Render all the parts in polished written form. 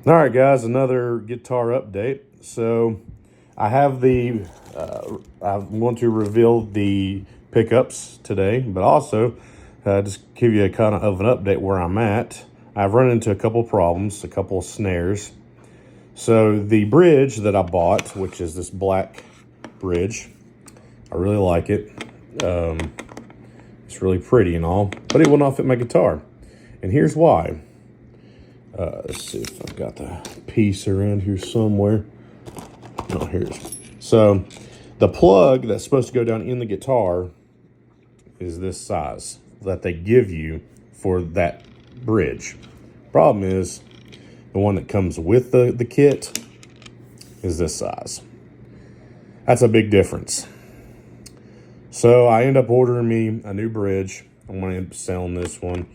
All right, guys, another guitar update. So I have I'm going to reveal the pickups today, but also just give you a kind of an update where I'm at. I've run into a couple problems, a couple snares. So the bridge that I bought, which is this black bridge, I really like it. It's really pretty and all, but it will not fit my guitar. And here's why. Let's see if I've got the piece around here somewhere. Oh, here it is. So the plug that's supposed to go down in the guitar is this size that they give you for that bridge. Problem is, the one that comes with the kit is this size. That's a big difference. So I end up ordering me a new bridge. I'm going to end up selling this one.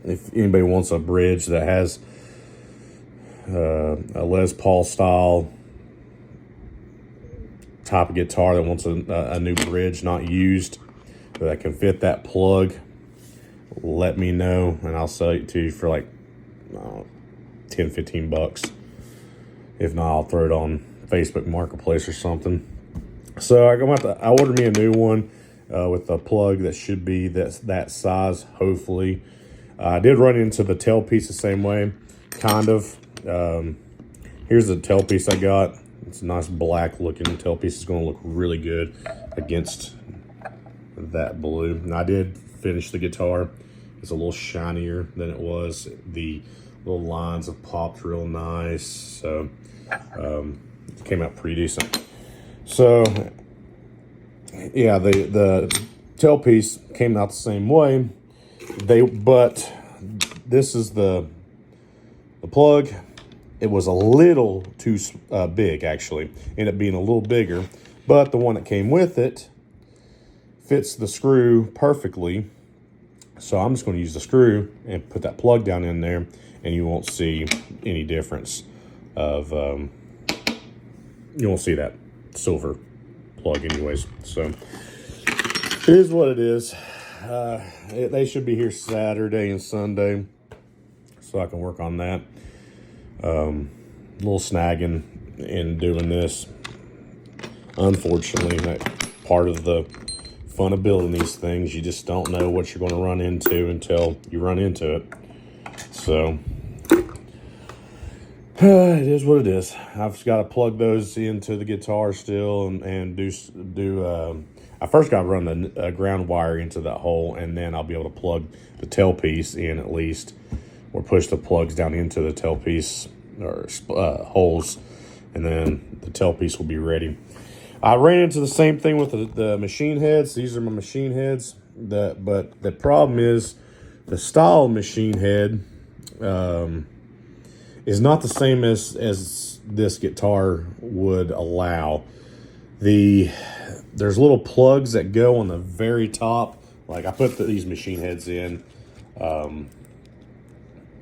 If anybody wants a bridge that has a Les Paul style type of guitar that wants a new bridge, not used, that can fit that plug, let me know and I'll sell it to you for like 10, 15 bucks. If not, I'll throw it on Facebook Marketplace or something. So I ordered me a new one with a plug that should be that size, hopefully. I did run into the tailpiece the same way, kind of. Here's the tailpiece I got. It's a nice black looking tailpiece. It's going to look really good against that blue. And I did finish the guitar. It's a little shinier than it was. The little lines have popped real nice. So it came out pretty decent. So yeah, the tailpiece came out the same way. But this is the plug. It was a little too big, actually. Ended up being a little bigger. But the one that came with it fits the screw perfectly. So I'm just going to use the screw and put that plug down in there, and you won't see any difference of, you won't see that silver plug anyways. So it is what it is. They should be here Saturday and Sunday, so I can work on that. Little snagging in doing this. Unfortunately, that part of the fun of building these things, you just don't know what you're going to run into until you run into it. So it is what it is. I've got to plug those into the guitar still and do. I first got to run the ground wire into that hole, and then I'll be able to plug the tailpiece in at least, or push the plugs down into the tailpiece or holes, and then the tailpiece will be ready. I ran into the same thing with the machine heads. These are my machine heads. But the problem is the style machine head is not the same as this guitar would allow. There's little plugs that go on the very top. Like I put these machine heads in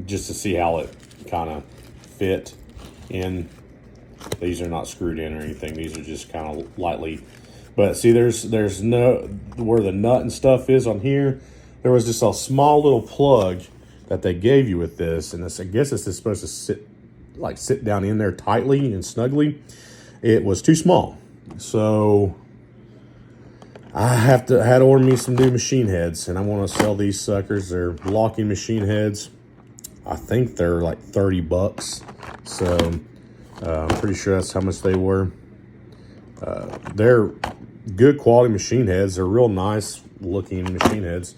just to see how it kind of fit in. These are not screwed in or anything. These are just kind of lightly. But see, there's no, where the nut and stuff is on here, there was just a small little plug that they gave you with this. And I guess it's just supposed to sit down in there tightly and snugly. It was too small. So I had to order me some new machine heads, and I want to sell these suckers. They're locking machine heads. I think they're like 30 bucks. So I'm pretty sure that's how much they were. They're good quality machine heads. They're real nice looking machine heads.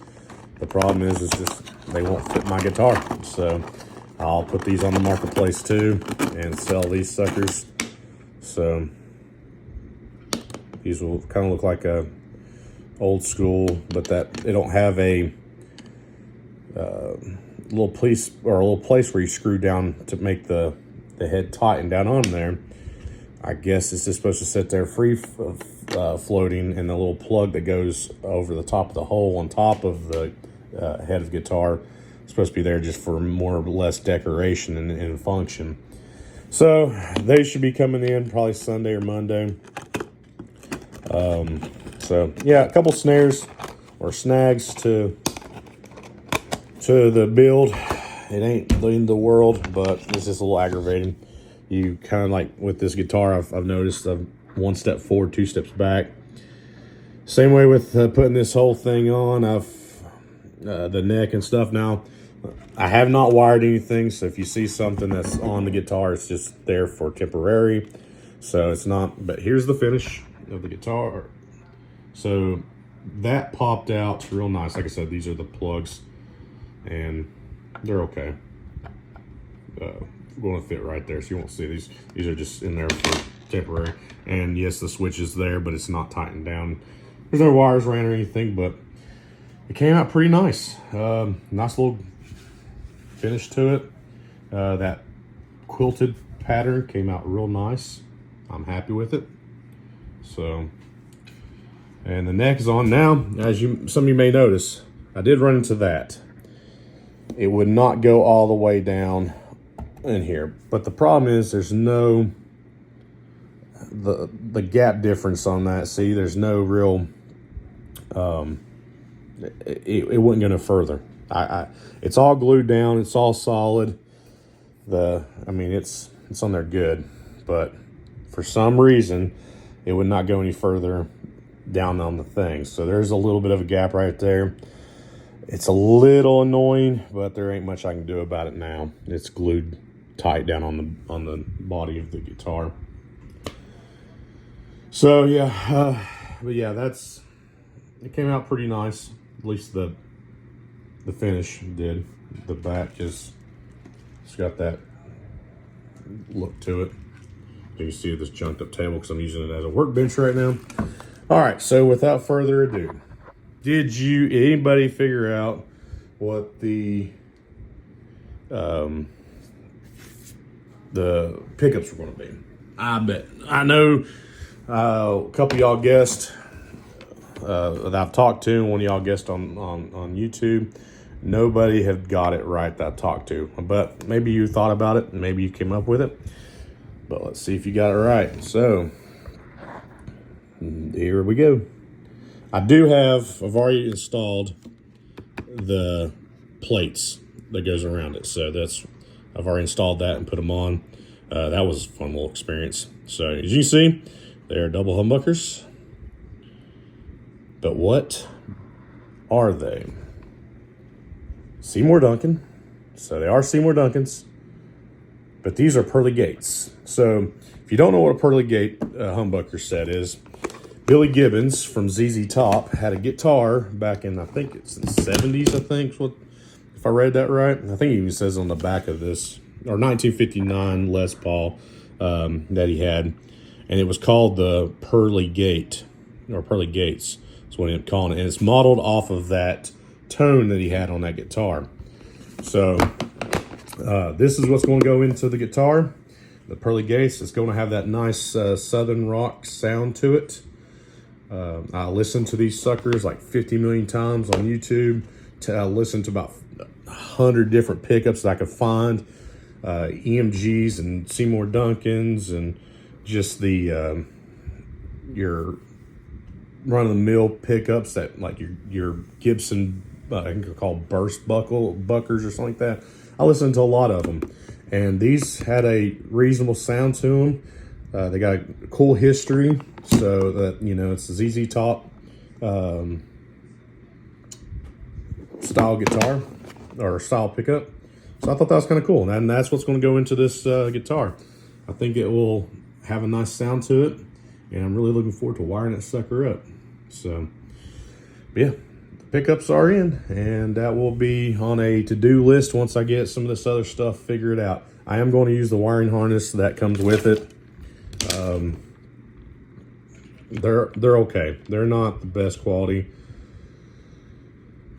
The problem is just they won't fit my guitar. So I'll put these on the marketplace too and sell these suckers. So these will kind of look like a old school, but that they don't have a little place where you screw down to make the head tighten down on there. I guess it's just supposed to sit there free floating, and the little plug that goes over the top of the hole on top of the head of the guitar is supposed to be there just for more or less decoration and function. So they should be coming in probably Sunday or Monday. So yeah, a couple snares or snags to the build, It ain't the end of the world, but it's just a little aggravating. You kind of like with this guitar, I've noticed one step forward, two steps back. Same way with putting this whole thing on. The neck and stuff. Now, I have not wired anything, so if you see something that's on the guitar, it's just there for temporary. So it's not, but here's the finish of the guitar. So that popped out real nice. Like I said, these are the plugs, and they're okay. Going to fit right there, so you won't see these. These are just in there for temporary. And yes, the switch is there, but it's not tightened down. There's no wires ran or anything, but it came out pretty nice. Nice little finish to it. That quilted pattern came out real nice. I'm happy with it. So, and the neck is on now. As some of you may notice, I did run into that. It would not go all the way down in here, but the problem is there's no the gap difference on that. See, there's no real it wouldn't go no further. It's all glued down, it's all solid. I mean it's on there good, but for some reason it would not go any further down on the thing. So there's a little bit of a gap right there. It's a little annoying, but there ain't much I can do about it now. It's glued tight down on the body of the guitar. So yeah, but yeah, it came out pretty nice. At least the finish did. The back it's got that look to it. You can see this junked up table because I'm using it as a workbench right now. All right, so without further ado, did anybody figure out what the pickups were going to be? I bet. I know a couple of y'all guessed that I've talked to, and one of y'all guessed on YouTube. Nobody had got it right that I talked to, but maybe you thought about it and maybe you came up with it. But let's see if you got it right. So here we go. I've already installed the plates that goes around it. So I've already installed that and put them on. That was a fun little experience. So as you can see, they're double humbuckers. But what are they? Seymour Duncan. So they are Seymour Duncans, but these are pearly gates. So if you don't know what a pearly gate humbucker set is, Billy Gibbons from ZZ Top had a guitar back in, I think it's in the 70s, I think, if I read that right. I think it even says on the back of this, or 1959 Les Paul that he had. And it was called the Pearly Gate, or Pearly Gates. That's what he ended up calling it. And it's modeled off of that tone that he had on that guitar. So this is what's going to go into the guitar. The Pearly Gates. It's going to have that nice Southern rock sound to it. I listened to these suckers like 50 million times on YouTube. I listened to about 100 different pickups that I could find. EMGs and Seymour Duncans and just the your run-of-the-mill pickups that like your Gibson I think they're called burst buckers or something like that. I listened to a lot of them, and these had a reasonable sound to them. They got a cool history, so that it's a ZZ Top style guitar or style pickup. So I thought that was kind of cool, and that's what's going to go into this guitar. I think it will have a nice sound to it, and I'm really looking forward to wiring that sucker up. So, yeah, the pickups are in, and that will be on a to-do list once I get some of this other stuff figured out. I am going to use the wiring harness that comes with it. They're okay. They're not the best quality,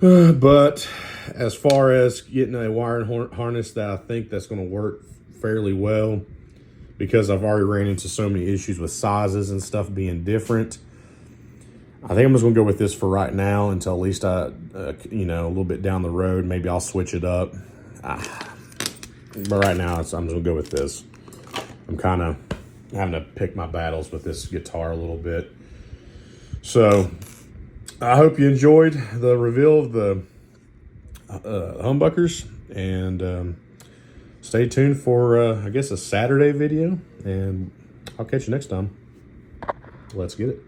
but as far as getting a wiring harness that I think that's going to work fairly well, because I've already ran into so many issues with sizes and stuff being different, I think I'm just going to go with this for right now until at least a little bit down the road. Maybe I'll switch it up. But right now, I'm just going to go with this. I'm kind of having to pick my battles with this guitar a little bit. So I hope you enjoyed the reveal of the humbuckers, And stay tuned for, I guess, a Saturday video. And I'll catch you next time. Let's get it.